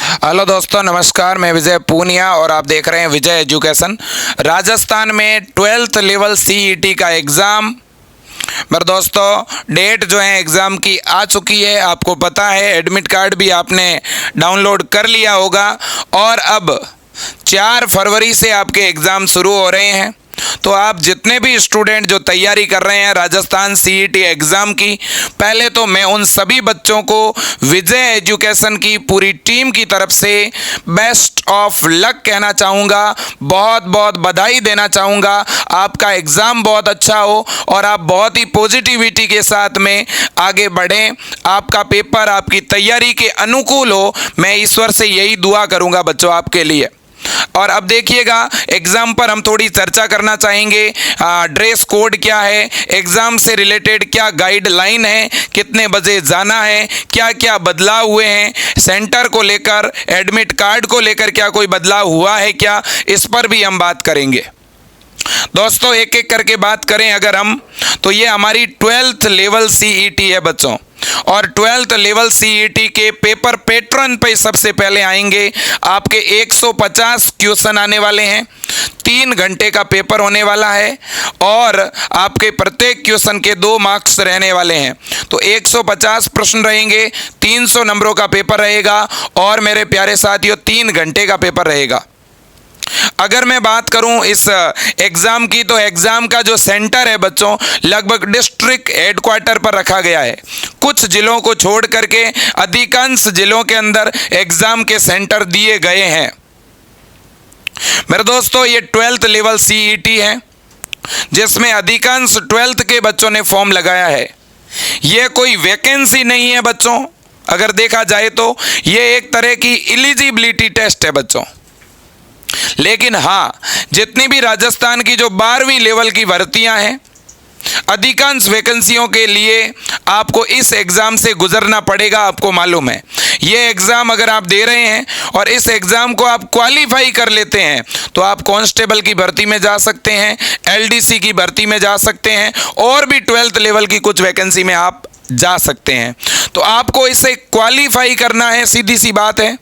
Hello दोस्तों, नमस्कार। मैं विजय पूनिया और आप देख रहे हैं विजय एजुकेशन। राजस्थान में 12th लेवल सीईटी का एग्ज़ाम, मेरे दोस्तों डेट जो है एग्ज़ाम की आ चुकी है। आपको पता है एडमिट कार्ड भी आपने डाउनलोड कर लिया होगा और अब 4 फरवरी से आपके एग्ज़ाम शुरू हो रहे हैं। तो आप जितने भी स्टूडेंट जो तैयारी कर रहे हैं राजस्थान सीईटी एग्ज़ाम की, पहले तो मैं उन सभी बच्चों को विजय एजुकेशन की पूरी टीम की तरफ से बेस्ट ऑफ लक कहना चाहूँगा, बहुत बहुत बधाई देना चाहूँगा। आपका एग्ज़ाम बहुत अच्छा हो और आप बहुत ही पॉजिटिविटी के साथ में आगे बढ़ें। आपका पेपर आपकी तैयारी के अनुकूल हो, मैं ईश्वर से यही दुआ करूँगा बच्चों आपके लिए। और अब देखिएगा एग्ज़ाम पर हम थोड़ी चर्चा करना चाहेंगे। ड्रेस कोड क्या है, एग्ज़ाम से रिलेटेड क्या गाइडलाइन है, कितने बजे जाना है, क्या क्या बदलाव हुए हैं, सेंटर को लेकर, एडमिट कार्ड को लेकर क्या कोई बदलाव हुआ है क्या, इस पर भी हम बात करेंगे। दोस्तों एक एक करके बात करें अगर हम, तो ये हमारी 12th लेवल सीईटी है बच्चों, और 12th लेवल सीईटी के पेपर पैटर्न पे सबसे पहले आएंगे। आपके 150 क्वेश्चन आने वाले हैं, 3 घंटे का पेपर होने वाला है और आपके प्रत्येक क्वेश्चन के 2 मार्क्स रहने वाले हैं। तो 150 प्रश्न रहेंगे, 300 नंबरों का पेपर रहेगा और मेरे प्यारे साथियों 3 घंटे का पेपर रहेगा। अगर मैं बात करूं इस एग्ज़ाम की, तो एग्ज़ाम का जो सेंटर है बच्चों लगभग डिस्ट्रिक्ट हेडक्वार्टर पर रखा गया है। कुछ जिलों को छोड़ करके अधिकांश जिलों के अंदर एग्ज़ाम के सेंटर दिए गए हैं। मेरे दोस्तों ये 12th लेवल सीईटी है जिसमें अधिकांश 12th के बच्चों ने फॉर्म लगाया है। ये कोई वैकेंसी नहीं है बच्चों, अगर देखा जाए तो ये एक तरह की एलिजिबिलिटी टेस्ट है बच्चों। लेकिन हाँ, जितनी भी राजस्थान की जो 12वीं लेवल की भर्तियां हैं, अधिकांश वैकेंसियों के लिए आपको इस एग्ज़ाम से गुजरना पड़ेगा। आपको मालूम है ये एग्ज़ाम अगर आप दे रहे हैं और इस एग्ज़ाम को आप क्वालिफाई कर लेते हैं तो आप कांस्टेबल की भर्ती में जा सकते हैं, एलडीसी की भर्ती में जा सकते हैं और भी 12th लेवल की कुछ वैकेंसी में आप जा सकते हैं। तो आपको इसे क्वालिफाई करना है, सीधी सी बात है,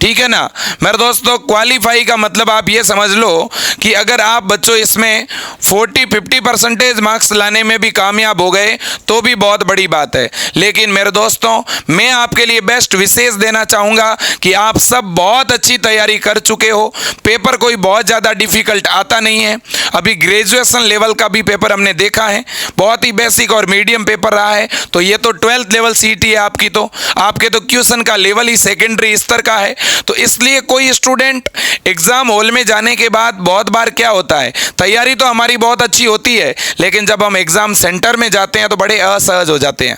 ठीक है ना मेरे दोस्तों। क्वालिफाई का मतलब आप ये समझ लो कि अगर आप बच्चों इसमें 40-50% मार्क्स लाने में भी कामयाब हो गए तो भी बहुत बड़ी बात है। लेकिन मेरे दोस्तों मैं आपके लिए बेस्ट विशेष देना चाहूँगा कि आप सब बहुत अच्छी तैयारी कर चुके हो। पेपर कोई बहुत ज़्यादा डिफ़िकल्ट आता नहीं है। अभी ग्रेजुएशन लेवल का भी पेपर हमने देखा है, बहुत ही बेसिक और मीडियम पेपर रहा है। तो ये तो 12th लेवल सीईटी है आपकी, तो आपके तो क्वेश्चन का लेवल ही सेकेंडरी स्तर का है। तो इसलिए कोई स्टूडेंट एग्जाम हॉल में जाने के बाद बहुत बार क्या होता है, तैयारी तो हमारी बहुत अच्छी होती है लेकिन जब हम एग्जाम सेंटर में जाते हैं तो बड़े असहज हो जाते हैं।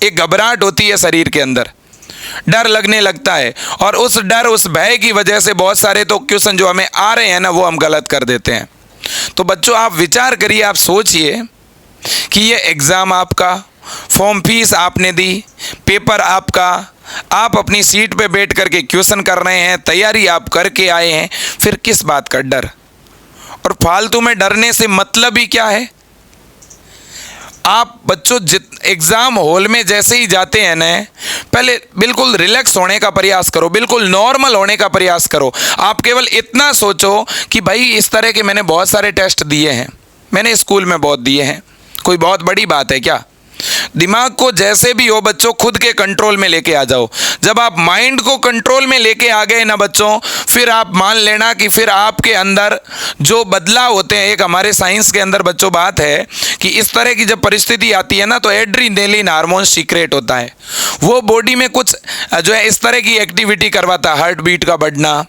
एक घबराहट होती है शरीर के अंदर, डर लगने लगता है और उस डर उस भय की वजह से बहुत सारे तो क्वेश्चन जो हमें आ रहे हैं ना वो हम गलत कर देते हैं। तो बच्चों आप विचार करिए, आप सोचिए कि ये एग्ज़ाम आपका, फॉर्म फीस आपने दी, पेपर आपका, आप अपनी सीट पे बैठ करके क्वेश्चन कर रहे हैं, तैयारी आप करके आए हैं, फिर किस बात का डर? और फालतू में डरने से मतलब ही क्या है? आप बच्चों एग्ज़ाम हॉल में जैसे ही जाते हैं ना, पहले बिल्कुल रिलैक्स होने का प्रयास करो, बिल्कुल नॉर्मल होने का प्रयास करो। आप केवल इतना सोचो कि भाई इस तरह के मैंने बहुत सारे टेस्ट दिए हैं, मैंने स्कूल में बहुत दिए हैं, कोई बहुत बड़ी बात है क्या? दिमाग को जैसे भी हो बच्चों खुद के कंट्रोल में लेके आ जाओ। जब आप माइंड को कंट्रोल में लेके आ गए ना बच्चों, फिर आप मान लेना कि फिर आपके अंदर जो बदलाव होते हैं, एक हमारे साइंस के अंदर बच्चों बात है कि इस तरह की जब परिस्थिति आती है ना तो एड्रीनलिन हार्मोन सीक्रेट होता है, वो बॉडी में कुछ जो है इस तरह की एक्टिविटी करवाता है, हार्ट बीट का बढ़ना,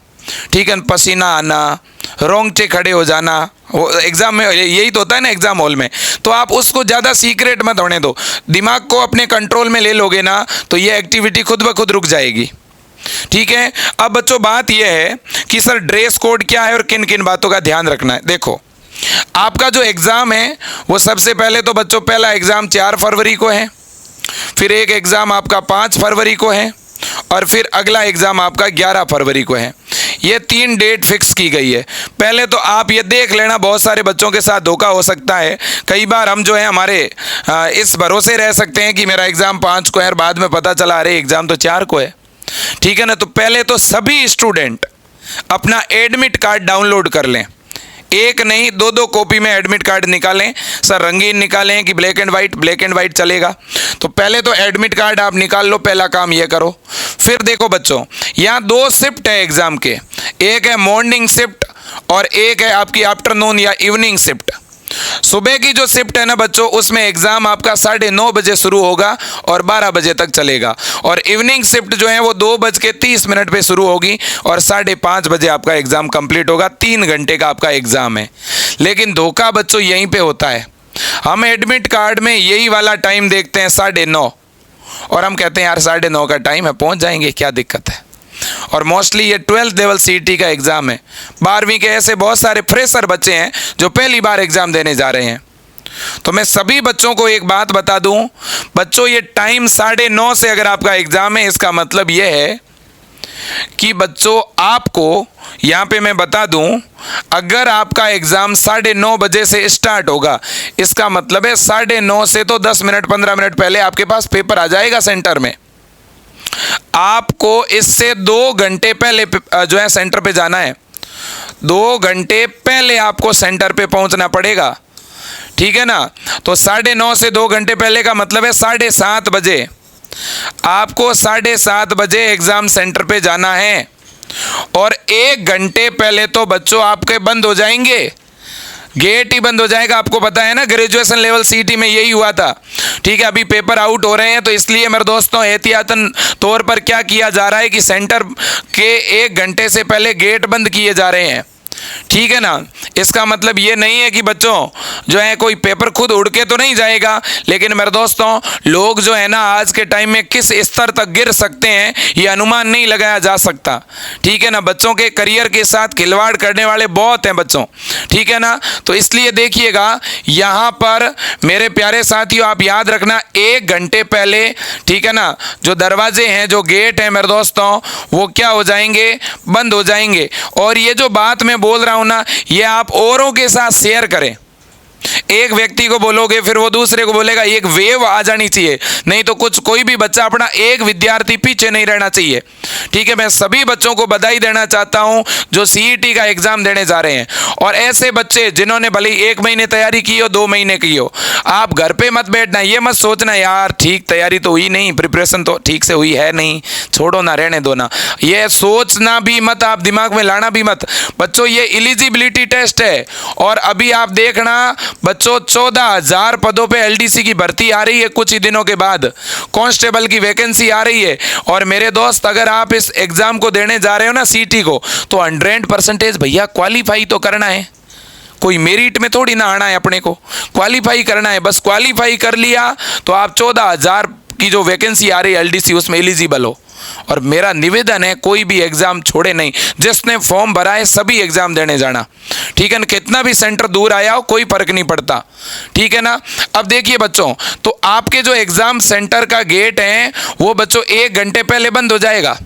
ठीक है, पसीना आना, रोंगटे खड़े हो जाना। वो एग्ज़ाम में यही तो होता है ना एग्ज़ाम हॉल में। तो आप उसको ज़्यादा सीक्रेट मत होने दो, दिमाग को अपने कंट्रोल में ले लोगे ना तो ये एक्टिविटी खुद ब खुद रुक जाएगी, ठीक है। अब बच्चों बात यह है कि सर ड्रेस कोड क्या है और किन किन बातों का ध्यान रखना है। देखो आपका जो एग्ज़ाम है वो सबसे पहले तो बच्चों पहला एग्ज़ाम 4 फरवरी को है, फिर एक एग्ज़ाम आपका 5 फरवरी को है और फिर अगला एग्ज़ाम आपका 11 फरवरी को है। ये 3 डेट फिक्स की गई है। पहले तो आप ये देख लेना, बहुत सारे बच्चों के साथ धोखा हो सकता है। कई बार हम जो है हमारे इस भरोसे रह सकते हैं कि मेरा एग्ज़ाम 5 को है और बाद में पता चला अरे एग्ज़ाम तो 4 को है। ठीक है ना। तो पहले तो सभी स्टूडेंट अपना एडमिट कार्ड डाउनलोड कर लें, एक नहीं दो दो कॉपी में एडमिट कार्ड निकालें। सर रंगीन निकालें कि black and white? Black and white चलेगा। तो पहले तो एडमिट कार्ड आप निकाल लो, पहला काम ये करो। फिर देखो बच्चों, यहाँ दो शिफ्ट है एग्जाम के, एक है मॉर्निंग शिफ्ट और एक है आपकी आफ्टरनून या इवनिंग शिफ्ट। सुबह की जो शिफ्ट है ना बच्चों, उसमें एग्जाम आपका 9:30 बजे शुरू होगा और 12 बजे तक चलेगा। और इवनिंग शिफ्ट जो है वो 2:30 पे शुरू होगी और 5:30 बजे आपका एग्जाम कंप्लीट होगा। 3 घंटे का आपका एग्जाम है। लेकिन धोखा बच्चों यहीं पे होता है, हम एडमिट कार्ड में यही वाला टाइम देखते हैं 9:30 और हम कहते हैं यार 9:30 का टाइम है, पहुंच जाएंगे, क्या दिक्कत है। और मोस्टली ये 12th लेवल सीईटी का एग्ज़ाम है। 12वीं के ऐसे बहुत सारे फ्रेशर बच्चे हैं जो पहली बार एग्ज़ाम देने जा रहे हैं। तो मैं सभी बच्चों को एक बात बता दूं, बच्चों ये टाइम 9:30 से अगर आपका एग्ज़ाम है, इसका मतलब ये है कि बच्चों आपको यहाँ पे मैं बता दूं, अगर आपका एग्ज़ाम 9:30 बजे से स्टार्ट होगा, इसका मतलब है 9:30 से तो 10 मिनट 15 मिनट पहले आपके पास पेपर आ जाएगा सेंटर में। आपको इससे 2 घंटे पहले जो है सेंटर पे जाना है, 2 घंटे पहले आपको सेंटर पे पहुंचना पड़ेगा, ठीक है ना। तो 9:30 से 2 घंटे पहले का मतलब है 7:30 बजे। आपको 7:30 बजे एग्जाम सेंटर पे जाना है और 1 घंटे पहले तो बच्चों आपके बंद हो जाएंगे, गेट ही बंद हो जाएगा। आपको पता है ना ग्रेजुएशन लेवल सीईटी में यही हुआ था, ठीक है। अभी पेपर आउट हो रहे हैं, तो इसलिए मेरे दोस्तों एहतियातन तौर पर क्या किया जा रहा है कि सेंटर के 1 घंटे से पहले गेट बंद किए जा रहे हैं, ठीक है ना। इसका मतलब ये नहीं है कि बच्चों जो है कोई पेपर खुद उड़ के तो नहीं जाएगा, लेकिन मेरे दोस्तों लोग जो है ना आज के टाइम में किस स्तर तक गिर सकते हैं ये अनुमान नहीं लगाया जा सकता, ठीक है ना। बच्चों के करियर के साथ खिलवाड़ करने वाले बहुत हैं बच्चों, ठीक है ना। तो इसलिए देखिएगा यहाँ पर मेरे प्यारे साथियों, आप याद रखना 1 घंटे पहले, ठीक है ना, जो दरवाजे हैं, जो गेट हैं मेरे दोस्तों, वो क्या हो जाएंगे, बंद हो जाएंगे। और ये जो बात मैं बोल रहा हूं ना, ये आप औरों के साथ शेयर करें। एक व्यक्ति को बोलोगे फिर वो दूसरे को बोलेगा, एक वेव आ जानी चाहिए, नहीं तो कोई भी बच्चा अपना एक विद्यार्थी पीछे नहीं रहना चाहिए, ठीक है। मैं सभी बच्चों को बधाई देना चाहता हूं जो सीईटी का एग्जाम देने जा रहे हैं। और ऐसे बच्चे जिन्होंने भले 1 महीने तैयारी की हो, 2 महीने की हो, आप घर पे मत बैठना, ये मत सोचना यार ठीक तैयारी तो हुई नहीं, प्रिपरेशन तो ठीक से हुई है नहीं, छोड़ो ना, रहने दो ना, ये सोचना भी मत, आप दिमाग में लाना भी मत। बच्चों ये एलिजिबिलिटी टेस्ट है और अभी आप देखना बच्चों 14,000 पदों पे एलडीसी की भर्ती आ रही है, कुछ ही दिनों के बाद कांस्टेबल की वैकेंसी आ रही है। और मेरे दोस्त अगर आप इस एग्जाम को देने जा रहे हो ना सीईटी को, तो 100% भैया क्वालिफाई तो करना है, कोई मेरिट में थोड़ी ना आना है, अपने को क्वालिफाई करना है। बस क्वालिफाई कर लिया तो आप 14,000 की जो वैकेंसी आ रही है एलडीसी उसमें एलिजिबल हो। और मेरा निवेदन है कोई भी एग्जाम छोड़े नहीं, जिसने फॉर्म भरा है सभी एग्जाम देने जाना, ठीक है ना। कितना भी सेंटर दूर आया हो कोई फर्क नहीं पड़ता, ठीक है ना। अब देखिए बच्चों, तो आपके जो एग्जाम सेंटर का गेट है वो बच्चों 1 घंटे पहले बंद हो जाएगा,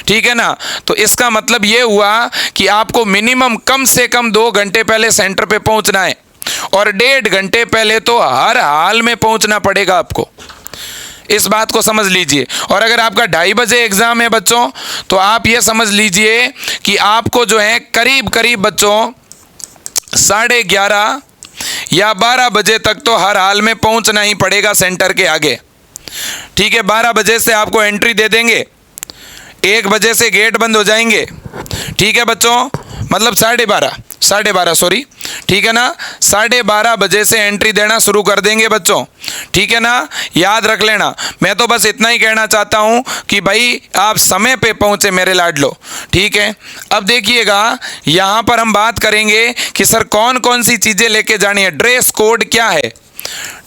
ठीक है ना। तो इसका मतलब ये हुआ कि आपको मिनिमम कम से कम 2 घंटे पहले सेंटर पे पहुंचना है और 1.5 घंटे पहले तो हर हाल में पहुंचना पड़ेगा आपको, इस बात को समझ लीजिए। और अगर आपका 2:30 बजे एग्जाम है बच्चों, तो आप ये समझ लीजिए कि आपको जो है करीब करीब बच्चों 11:30 या 12 बजे तक तो हर हाल में पहुंचना ही पड़ेगा सेंटर के आगे, ठीक है। 12 बजे से आपको एंट्री दे देंगे, 1 बजे से गेट बंद हो जाएंगे, ठीक है बच्चों, मतलब 12:30 सॉरी, ठीक है ना। 12:30 बजे से एंट्री देना शुरू कर देंगे बच्चों, ठीक है ना। याद रख लेना, मैं तो बस इतना ही कहना चाहता हूं कि भाई आप समय पे पहुंचे मेरे लाडलो, ठीक है। अब देखिएगा यहां पर हम बात करेंगे कि सर कौन कौन सी चीजें लेके जानी है, ड्रेस कोड क्या है,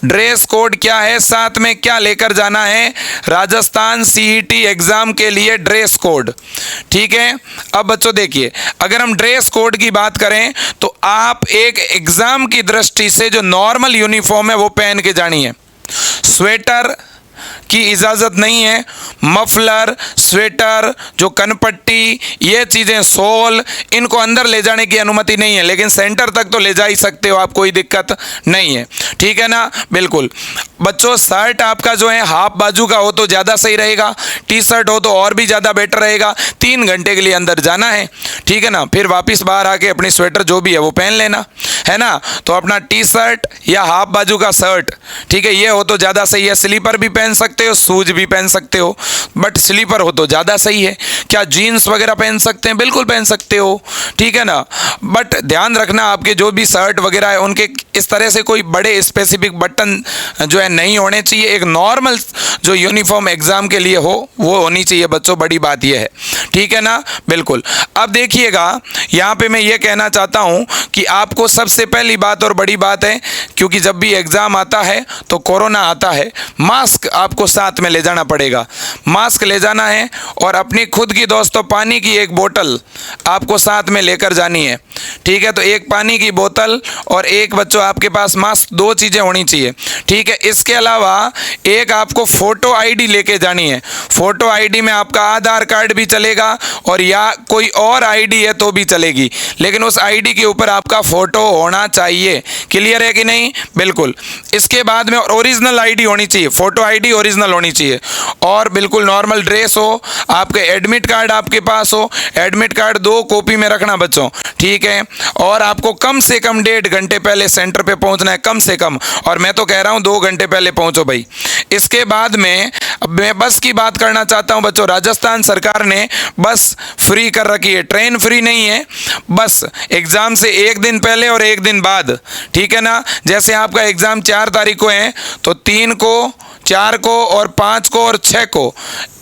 ड्रेस कोड क्या है, साथ में क्या लेकर जाना है राजस्थान सीईटी एग्जाम के लिए ड्रेस कोड, ठीक है। अब बच्चों देखिए, अगर हम ड्रेस कोड की बात करें तो आप एक एग्जाम की दृष्टि से जो नॉर्मल यूनिफॉर्म है वो पहन के जानी है। स्वेटर की इजाज़त नहीं है। मफलर, स्वेटर, जो कनपट्टी, ये चीज़ें, शॉल, इनको अंदर ले जाने की अनुमति नहीं है, लेकिन सेंटर तक तो ले जा ही सकते हो आप, कोई दिक्कत नहीं है। ठीक है ना, बिल्कुल। बच्चों शर्ट आपका जो है हाफ बाजू का हो तो ज़्यादा सही रहेगा, टी शर्ट हो तो और भी ज़्यादा बेटर रहेगा। 3 घंटे के लिए अंदर जाना है, ठीक है ना, फिर वापस बाहर आके अपनी स्वेटर जो भी है वो पहन लेना है ना। तो अपना टी शर्ट या हाफ बाजू का शर्ट, ठीक है, ये हो तो ज़्यादा सही है। स्लीपर भी पहन सकते हो, शूज भी पहन सकते हो, बट स्लीपर हो तो ज़्यादा सही है। क्या जीन्स वगैरह पहन सकते हैं? बिल्कुल पहन सकते हो, ठीक है ना। बट ध्यान रखना आपके जो भी शर्ट वगैरह है उनके इस तरह से कोई बड़े स्पेसिफिक बटन जो है नहीं होने चाहिए। एक नॉर्मल जो यूनिफॉर्म एग्ज़ाम के लिए हो वो होनी चाहिए बच्चों, बड़ी बात ये है, ठीक है ना, बिल्कुल। अब देखिएगा यहाँ पे मैं ये कहना चाहता हूँ कि आपको सबसे पहली बात और बड़ी बात है, क्योंकि जब भी एग्ज़ाम आता है तो कोरोना आता है, मास्क आपको साथ में ले जाना पड़ेगा। मास्क ले जाना है और अपनी खुद की दोस्तों पानी की एक बोतल आपको साथ में लेकर जानी है, ठीक है। तो एक पानी की बोतल और एक बच्चों आपके पास मास्क, 2 चीज़ें होनी चाहिए, ठीक है। इसके अलावा एक आपको फ़ोटो आईडी लेके जानी है। फ़ोटो आईडी में आपका आधार कार्ड भी चलेगा और या कोई और आईडी है तो भी चलेगी, लेकिन उस आईडी के ऊपर आपका फ़ोटो होना चाहिए। क्लियर है कि नहीं? बिल्कुल। इसके बाद में ओरिजिनल आईडी होनी चाहिए, फ़ोटो आईडी ओरिजिनल होनी चाहिए, और बिल्कुल नॉर्मल ड्रेस हो, आपके एडमिट कार्ड आपके पास हो, एडमिट कार्ड 2 कॉपी में रखना बच्चों, ठीक है। और आपको कम से कम 1.5 घंटे पहले सेंटर पे पहुंचना है, कम से कम, और मैं तो कह रहा हूं 2 घंटे पहले पहुंचो भाई। इसके बाद में अब मैं बस की बात करना चाहता हूं बच्चों। राजस्थान सरकार ने बस फ्री कर रखी है, ट्रेन फ्री नहीं है, बस एग्ज़ाम से 1 दिन पहले और 1 दिन बाद, ठीक है ना। जैसे आपका एग्ज़ाम 4 तारीख को है तो 3 को, 4 को और 5 को और 6 को,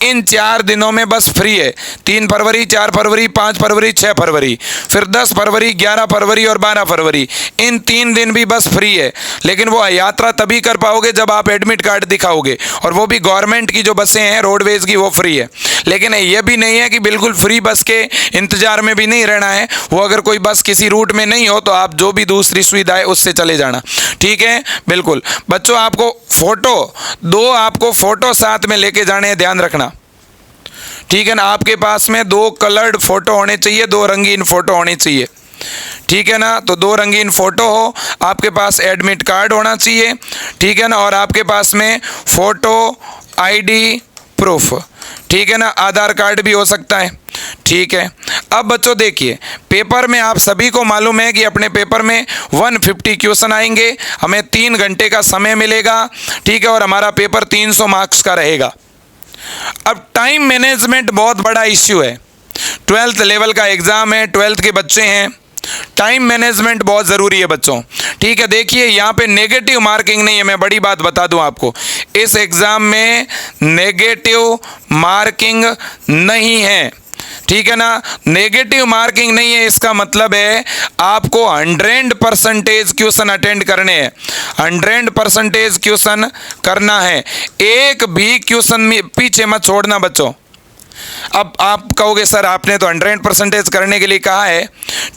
इन 4 दिनों में बस फ्री है। 3 फरवरी, 4 फरवरी, 5 फरवरी, 6 फरवरी, फिर 10 फरवरी, 11 फरवरी और 12 फरवरी, इन 3 दिन भी बस फ्री है। लेकिन वो यात्रा तभी कर पाओगे जब आप एडमिट कार्ड दिखाओगे, और वो भी गवर्नमेंट की जो बसें हैं रोडवेज़ की वो फ्री है। लेकिन ये भी नहीं है कि बिल्कुल फ्री बस के इंतज़ार में भी नहीं रहना है। वो अगर कोई बस किसी रूट में नहीं हो तो आप जो भी दूसरी सुविधा है उससे चले जाना, ठीक है, बिल्कुल। बच्चों आपको फ़ोटो 2 आपको फ़ोटो साथ में लेके जाने हैं, ध्यान रखना, ठीक है ना। आपके पास में 2 कलर्ड फ़ोटो होने चाहिए, 2 रंगीन फ़ोटो होने चाहिए, ठीक है ना। तो 2 रंगीन फ़ोटो हो, आपके पास एडमिट कार्ड होना चाहिए, ठीक है ना, और आपके पास में फ़ोटो आईडी प्रूफ, ठीक है ना, आधार कार्ड भी हो सकता है, ठीक है। अब बच्चों देखिए, पेपर में आप सभी को मालूम है कि अपने पेपर में 150 क्वेश्चन आएंगे, हमें 3 घंटे का समय मिलेगा, ठीक है, और हमारा पेपर 300 मार्क्स का रहेगा। अब टाइम मैनेजमेंट बहुत बड़ा इश्यू है, 12th लेवल का एग्ज़ाम है, 12th के बच्चे हैं, टाइम मैनेजमेंट बहुत ज़रूरी है बच्चों, ठीक है। देखिए यहाँ पे नेगेटिव मार्किंग नहीं है, मैं बड़ी बात बता दूं आपको, इस एग्ज़ाम में नेगेटिव मार्किंग नहीं है, ठीक है ना। नेगेटिव मार्किंग नहीं है, इसका मतलब है आपको 100% क्वेश्चन अटेंड करने हैं, 100% क्वेश्चन करना है, एक भी क्वेश्चन पीछे मत छोड़ना बच्चों। अब आप कहोगे सर आपने तो 100% करने के लिए कहा है,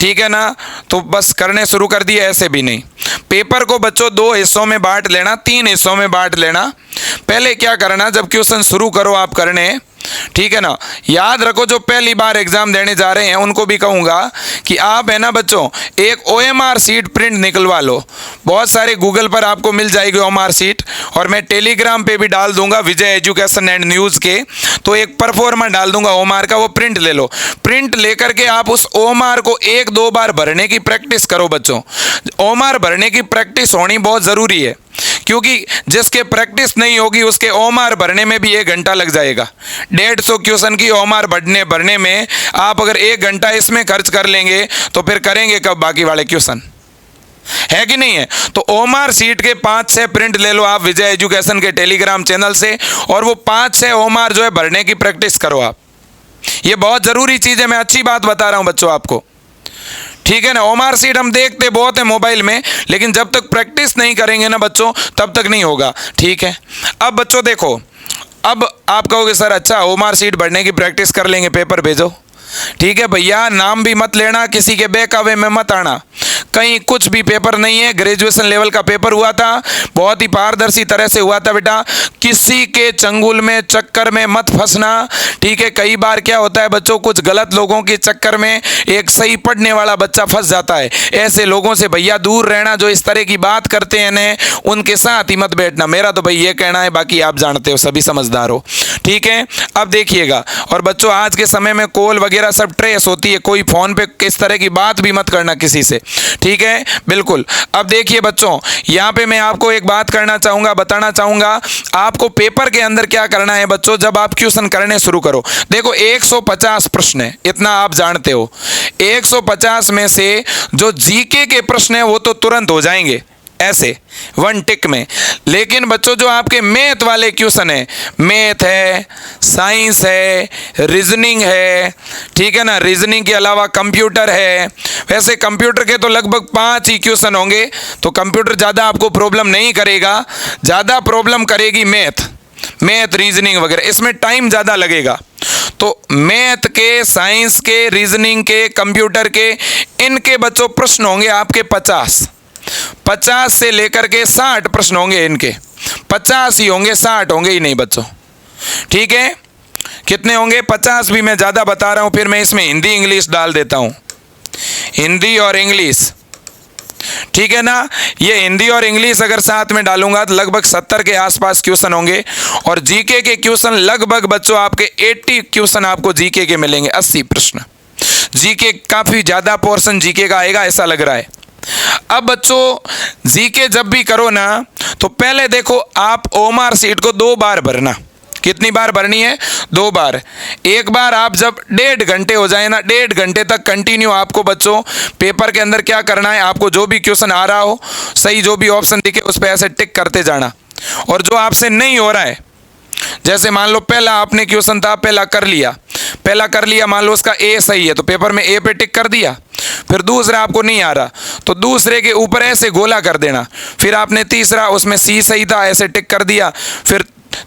ठीक है ना, तो बस करने शुरू कर दिए, ऐसे भी नहीं। पेपर को बच्चों 2 हिस्सों में बांट लेना, 3 हिस्सों में बांट लेना। पहले क्या करना, जब क्वेश्चन शुरू करो आप करने, ठीक है ना, याद रखो जो पहली बार एग्जाम देने जा रहे हैं उनको भी कहूँगा कि आप है ना बच्चों एक OMR सीट प्रिंट निकलवा लो। बहुत सारे गूगल पर आपको मिल जाएगी OMR सीट, और मैं टेलीग्राम पे भी डाल दूंगा विजय एजुकेशन एंड न्यूज़ के, तो एक परफॉर्मा डाल दूंगा OMR का, वो प्रिंट ले लो। प्रिंट लेकर के आप उस OMR को 1-2 बार भरने की प्रैक्टिस करो बच्चों। OMR भरने की प्रैक्टिस होनी बहुत ज़रूरी है, क्योंकि जिसके प्रैक्टिस नहीं होगी उसके OMR भरने में भी 1 घंटा लग जाएगा। 150 क्वेश्चन की OMR भरने में आप अगर 1 घंटा इसमें खर्च कर लेंगे तो फिर करेंगे कब बाकी वाले क्वेश्चन, है कि नहीं है। तो OMR सीट के 5-6 प्रिंट ले लो आप विजय एजुकेशन के टेलीग्राम चैनल से, और वो 5-6 OMR जो है भरने की प्रैक्टिस करो आप। ये बहुत ज़रूरी चीज़ है, मैं अच्छी बात बता रहा हूँ बच्चों आपको, ठीक है ना। OMR सीट हम देखते बहुत है मोबाइल में, लेकिन जब तक प्रैक्टिस नहीं करेंगे ना बच्चों तब तक नहीं होगा, ठीक है। अब बच्चों देखो, अब आप कहोगे सर अच्छा OMR सीट भरने की प्रैक्टिस कर लेंगे, पेपर भेजो, ठीक है भैया। नाम भी मत लेना, किसी के बहकावे में मत आना। कहीं कुछ भी पेपर नहीं है, ग्रेजुएशन लेवल का पेपर हुआ था, बहुत ही पारदर्शी तरह से हुआ था बेटा। किसी के चंगुल में चक्कर में मत फंसना, ठीक है। कई बार क्या होता है बच्चों, कुछ गलत लोगों के चक्कर में एक सही पढ़ने वाला बच्चा फंस जाता है। ऐसे लोगों से भैया दूर रहना, जो इस तरह की बात करते हैं न, उनके साथ ही मत बैठना। मेरा तो भाई ये कहना है, बाकी आप जानते हो, सभी समझदार हो, ठीक है। अब देखिएगा, और बच्चों आज के समय में कॉल वगैरह सब ट्रेस होती है, कोई फोन पे किस तरह की बात भी मत करना किसी से, ठीक है, बिल्कुल। अब देखिए बच्चों, यहाँ पे मैं आपको एक बात करना चाहूँगा, बताना चाहूँगा आपको पेपर के अंदर क्या करना है बच्चों। जब आप क्वेश्चन करने शुरू करो, देखो 150 प्रश्न है, इतना आप जानते हो। 150 में से जो जीके के प्रश्न है वो तो तुरंत हो जाएंगे ऐसे वन टिक में, लेकिन बच्चों जो आपके मैथ वाले क्वेश्चन है, मैथ है, साइंस है, रीजनिंग है, ठीक है ना, रीजनिंग के अलावा कंप्यूटर है। वैसे कंप्यूटर के तो लगभग 5 ही क्वेश्चन होंगे, तो कंप्यूटर ज़्यादा आपको प्रॉब्लम नहीं करेगा, ज़्यादा प्रॉब्लम करेगी मैथ, रीजनिंग वगैरह, इसमें टाइम ज़्यादा लगेगा। तो मैथ के, साइंस के, रीजनिंग के, कंप्यूटर के, इनके बच्चों प्रश्न होंगे आपके 50 से लेकर के 60 प्रश्न होंगे इनके। 50 ही होंगे, 60 होंगे ही नहीं बच्चों, ठीक है। कितने होंगे? 50 भी मैं ज़्यादा बता रहा हूँ, फिर मैं इसमें हिंदी इंग्लिश डाल देता हूँ, हिंदी और इंग्लिश, ठीक है ना। ये हिंदी और इंग्लिश अगर साथ में डालूंगा तो लगभग 70 के आसपास क्वेश्चन होंगे। और जीके के क्वेश्चन लगभग बच्चों आपके 80 क्वेश्चन आपको जीके के मिलेंगे, 80 प्रश्न। जीके काफ़ी ज़्यादा पोर्शन जीके का आएगा ऐसा लग रहा है। अब बच्चों जीके जब भी करो ना, तो पहले देखो आप ओएमआर शीट को 2 बार भरना। कितनी बार भरनी है? 2 बार। एक बार आप जब 1.5 घंटे हो जाए ना, 1.5 घंटे तक कंटिन्यू आपको बच्चों पेपर के अंदर क्या करना है, आपको जो भी क्वेश्चन आ रहा हो, सही जो भी ऑप्शन दिखे उस पर ऐसे टिक करते जाना। और जो आपसे नहीं हो रहा है, जैसे मान लो पहला आपने क्वेश्चन था, पहला कर लिया, मान लो उसका ए सही है तो पेपर में ए पे टिक कर दिया। फिर दूसरा आपको नहीं आ रहा तो दूसरे के ऊपर ऐसे गोला कर देना। फिर आपने तीसरा, उसमें सी सही था, ऐसे टिक कर दिया। फिर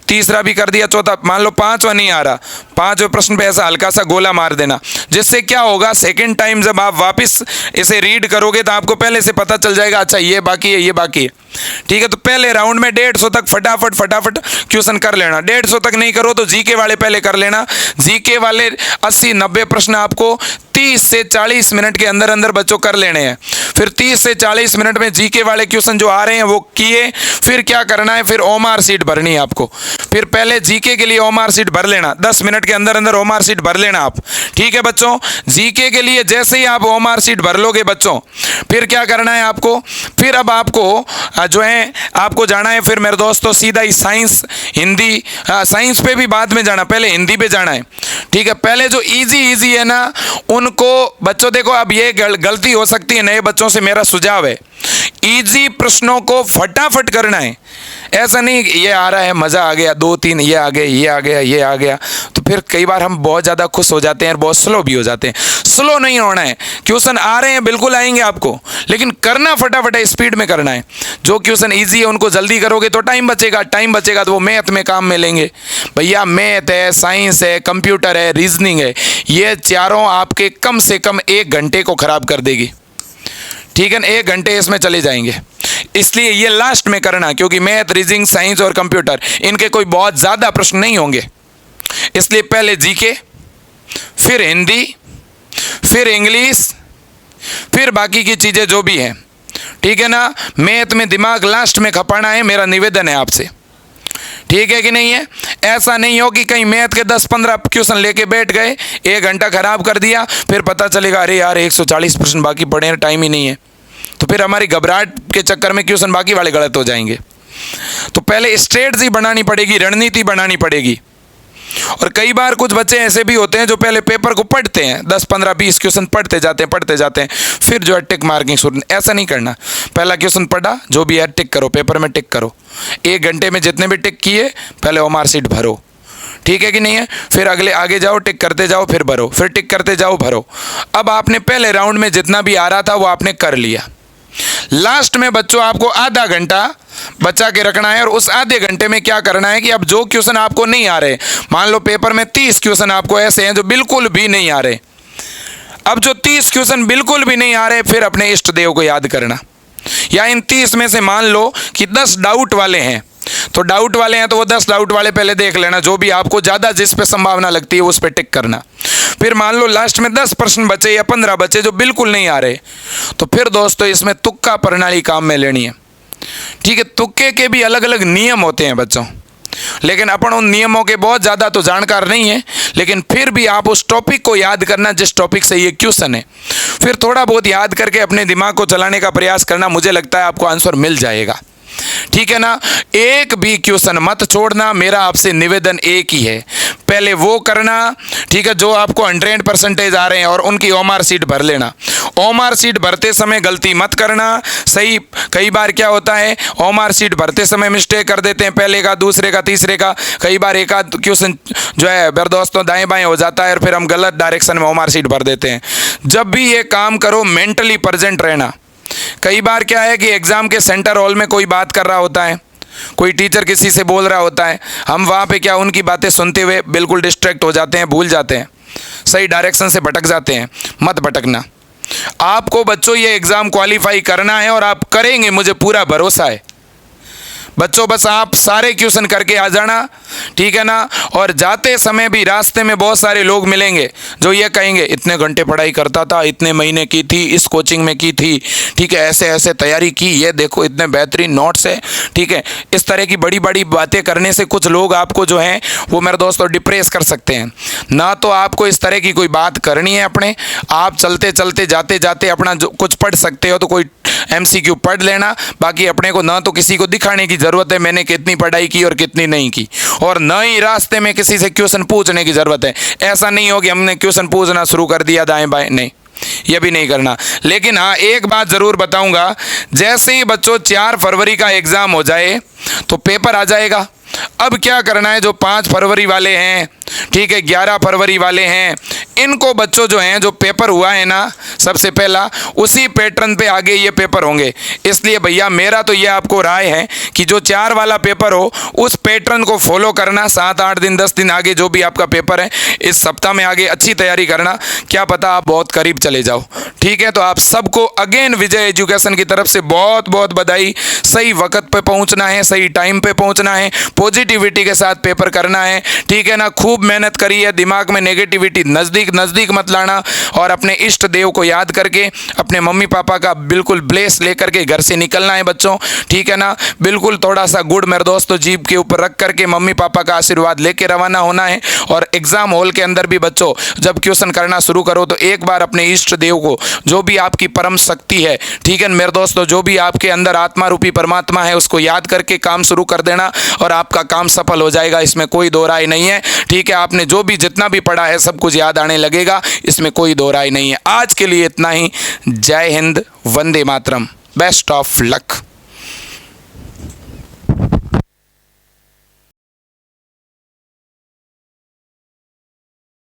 तीसरा भी कर दिया, चौथा, मान लो 5वां नहीं आ रहा, 5वें प्रश्न पे ऐसा हल्का सा गोला मार देना। जिससे क्या होगा, सेकंड टाइम जब आप वापस इसे रीड करोगे तो आपको पहले से पता चल जाएगा, अच्छा ये बाकी है, ये बाकी है, ठीक है। तो पहले राउंड में 150 तक फटाफट क्वेश्चन कर लेना। 150 तक नहीं करो तो जीके वाले पहले कर लेना। जीके वाले 80-90 प्रश्न आपको 30 से 40 मिनट के अंदर अंदर बच्चों कर लेने हैं। फिर 30 से 40 मिनट में जीके वाले क्वेश्चन जो आ रहे हैं वो किए। फिर क्या करना है, फिर ओएमआर शीट भरनी है आपको। फिर पहले जीके के लिए ओएमआर शीट भर लेना, 10 मिनट के अंदर अंदर ओएमआर शीट भर लेना आप, ठीक है बच्चों। जीके के लिए जैसे ही आप ओएमआर शीट भर लोगे बच्चों, फिर क्या करना है आपको, फिर अब आपको जो है आपको जाना है फिर मेरे दोस्तों सीधा ही साइंस, हिंदी, साइंस पे भी बाद में जाना, पहले हिंदी पे जाना है, ठीक है। पहले जो इजी है ना उनको बच्चों, देखो अब ये गलती हो सकती है नए बच्चों से, मेरा सुझाव है इजी प्रश्नों को फटाफट करना है। ऐसा नहीं ये आ रहा है मज़ा आ गया, 2-3 ये आ गए, ये आ गया, तो फिर कई बार हम बहुत ज़्यादा खुश हो जाते हैं और बहुत स्लो भी हो जाते हैं। स्लो नहीं होना है, क्वेश्चन आ रहे हैं बिल्कुल आएंगे आपको, लेकिन करना फटाफट है, स्पीड में करना है। जो क्वेश्चन ईजी है उनको जल्दी करोगे तो टाइम बचेगा तो वो मैथ में काम में लेंगे। भैया मैथ है, साइंस है, कंप्यूटर है, रीजनिंग है, ये चारों आपके कम से कम 1 घंटे को ख़राब कर देगी, ठीक है ना। 1 घंटे इसमें चले जाएंगे, इसलिए ये लास्ट में करना, क्योंकि मैथ, रीजनिंग, साइंस और कंप्यूटर इनके कोई बहुत ज़्यादा प्रश्न नहीं होंगे। इसलिए पहले जीके, फिर हिंदी, फिर इंग्लिश, फिर बाकी की चीज़ें जो भी हैं, ठीक है ना। मैथ में दिमाग लास्ट में खपाना है, मेरा निवेदन है आपसे, ठीक है कि नहीं है। ऐसा नहीं हो कि कहीं मैथ के 10-15 क्वेश्चन लेके बैठ गए, 1 घंटा खराब कर दिया, फिर पता चलेगा अरे यार 140 प्रश्न बाकी पड़े हैं, टाइम ही नहीं है, तो फिर हमारी घबराहट के चक्कर में क्वेश्चन बाकी वाले गलत हो जाएंगे। तो पहले स्ट्रेटजी बनानी पड़ेगी, रणनीति बनानी पड़ेगी। और कई बार कुछ बच्चे ऐसे भी होते हैं जो पहले पेपर को पढ़ते हैं, 10-15-20 क्वेश्चन पढ़ते जाते हैं, फिर जो है टिक मार्किंग शुरू। ऐसा नहीं करना, पहला क्वेश्चन पढ़ा, जो भी है टिक करो, पेपर में टिक करो। 1 घंटे में जितने भी टिक किए पहले ओएमआर शीट भरो, ठीक है कि नहीं है। फिर आगे जाओ, टिक करते जाओ, फिर भरो, फिर टिक करते जाओ, भरो। अब आपने पहले राउंड में जितना भी आ रहा था वो आपने कर लिया। लास्ट में बच्चों आपको आधा घंटा बचा के रखना है, और उस आधे घंटे में क्या करना है कि अब जो क्वेश्चन आपको नहीं आ रहे, मान लो पेपर में 30 क्वेश्चन आपको ऐसे हैं जो बिल्कुल भी नहीं आ रहे, अब जो 30 क्वेश्चन बिल्कुल भी नहीं आ रहे, फिर अपने इष्ट देव को याद करना। या इन 30 में से मान लो कि 10 डाउट वाले हैं, तो डाउट वाले हैं तो वो 10 डाउट वाले पहले देख लेना, जो भी आपको ज़्यादा जिस पे संभावना लगती है उस पे टिक करना। फिर मान लो लास्ट में 10 प्रश्न बचे या 15 बचे जो बिल्कुल नहीं आ रहे, तो फिर दोस्तों इसमें तुक्का प्रणाली काम में लेनी है। ठीक है, तुक्के के भी अलग अलग नियम होते हैं बच्चों, लेकिन अपन उन नियमों के बहुत ज़्यादा तो जानकार नहीं है, लेकिन फिर भी आप उस टॉपिक को याद करना जिस टॉपिक से ये क्वेश्चन है, फिर थोड़ा बहुत याद करके अपने दिमाग को चलाने का प्रयास करना, मुझे लगता है आपको आंसर मिल जाएगा। ठीक है ना, एक भी क्वेश्चन मत छोड़ना, मेरा आपसे निवेदन एक ही है, पहले वो करना। ठीक है, जो आपको 100% आ रहे हैं और उनकी ओमार सीट भर लेना। ओमार सीट भरते समय गलती मत करना। सही, कई बार क्या होता है ओमार सीट भरते समय मिस्टेक कर देते हैं, पहले का, दूसरे का, तीसरे का, कई बार एक आध क्वेश्चन जो है मेरे दोस्तों दाएं बाएं हो जाता है और फिर हम गलत डायरेक्शन में ओमार सीट भर देते हैं। जब भी ये काम करो मेंटली प्रेजेंट रहना। कई बार क्या है कि एग्ज़ाम के सेंटर हॉल में कोई बात कर रहा होता है, कोई टीचर किसी से बोल रहा होता है, हम वहाँ पे क्या उनकी बातें सुनते हुए बिल्कुल डिस्ट्रैक्ट हो जाते हैं, भूल जाते हैं, सही डायरेक्शन से भटक जाते हैं। मत भटकना। आपको बच्चों ये एग्ज़ाम क्वालिफाई करना है और आप करेंगे, मुझे पूरा भरोसा है बच्चों। बस आप सारे क्वेश्चन करके आ जाना, ठीक है ना। और जाते समय भी रास्ते में बहुत सारे लोग मिलेंगे जो ये कहेंगे इतने घंटे पढ़ाई करता था, इतने महीने की थी, इस कोचिंग में की थी, ठीक है, ऐसे ऐसे तैयारी की, ये देखो इतने बेहतरीन नोट्स है। ठीक है, इस तरह की बड़ी बड़ी बातें करने से कुछ लोग आपको जो हैं वो मेरे दोस्तों डिप्रेस कर सकते हैं ना। तो आपको इस तरह की कोई बात करनी है अपने, आप चलते चलते जाते जाते अपना जो कुछ पढ़ सकते हो तो कोई MCQ पढ़ लेना। बाकी अपने को ना तो किसी को दिखाने की ज़रूरत है मैंने कितनी पढ़ाई की और कितनी नहीं की, और न ही रास्ते में किसी से क्वेश्चन पूछने की ज़रूरत है। ऐसा नहीं हो कि हमने क्वेश्चन पूछना शुरू कर दिया दाएं बाएं, नहीं, ये भी नहीं करना। लेकिन हाँ, एक बात ज़रूर बताऊंगा, जैसे ही बच्चों 4 फरवरी का एग्ज़ाम हो जाए तो पेपर आ जाएगा। अब क्या करना है, जो 5 फरवरी वाले हैं, ठीक है, 11 फरवरी वाले हैं, इनको बच्चों जो हैं जो पेपर हुआ है ना सबसे पहला, उसी पैटर्न पे आगे ये पेपर होंगे। इसलिए भैया मेरा तो ये आपको राय है कि जो 4 वाला पेपर हो उस पैटर्न को फॉलो करना। 7-8 दिन 10 दिन आगे जो भी आपका पेपर है, इस सप्ताह में आगे अच्छी तैयारी करना, क्या पता आप बहुत करीब चले जाओ। ठीक है, तो आप सबको अगेन विजय एजुकेशन की तरफ से बहुत बहुत बधाई। सही वक्त पे पहुंचना है, सही टाइम पे पहुंचना है, पॉजिटिविटी के साथ पेपर करना है। ठीक है ना, खूब मेहनत करिए, दिमाग में नेगेटिविटी नज़दीक मत लाना, और अपने इष्ट देव को याद करके अपने मम्मी पापा का बिल्कुल ब्लेस लेकर के घर से निकलना है बच्चों। ठीक है ना, बिल्कुल थोड़ा सा गुड़ मेरे दोस्तों जीभ के ऊपर रख करके मम्मी पापा का आशीर्वाद लेके रवाना होना है। और एग्ज़ाम हॉल के अंदर भी बच्चों जब क्वेश्चन करना शुरू करो तो एक बार अपने इष्ट देव को, जो भी आपकी परम शक्ति है, ठीक है मेरे दोस्तों, जो भी आपके अंदर आत्मा रूपी परमात्मा है, उसको याद करके काम शुरू कर देना और आपका काम सफल हो जाएगा, इसमें कोई दो राय नहीं है। ठीक है, आपने जो भी जितना भी पढ़ा है सब कुछ याद आने लगेगा, इसमें कोई दो राय नहीं है। आज के लिए इतना ही। जय Hind, Vande Mataram, best of luck.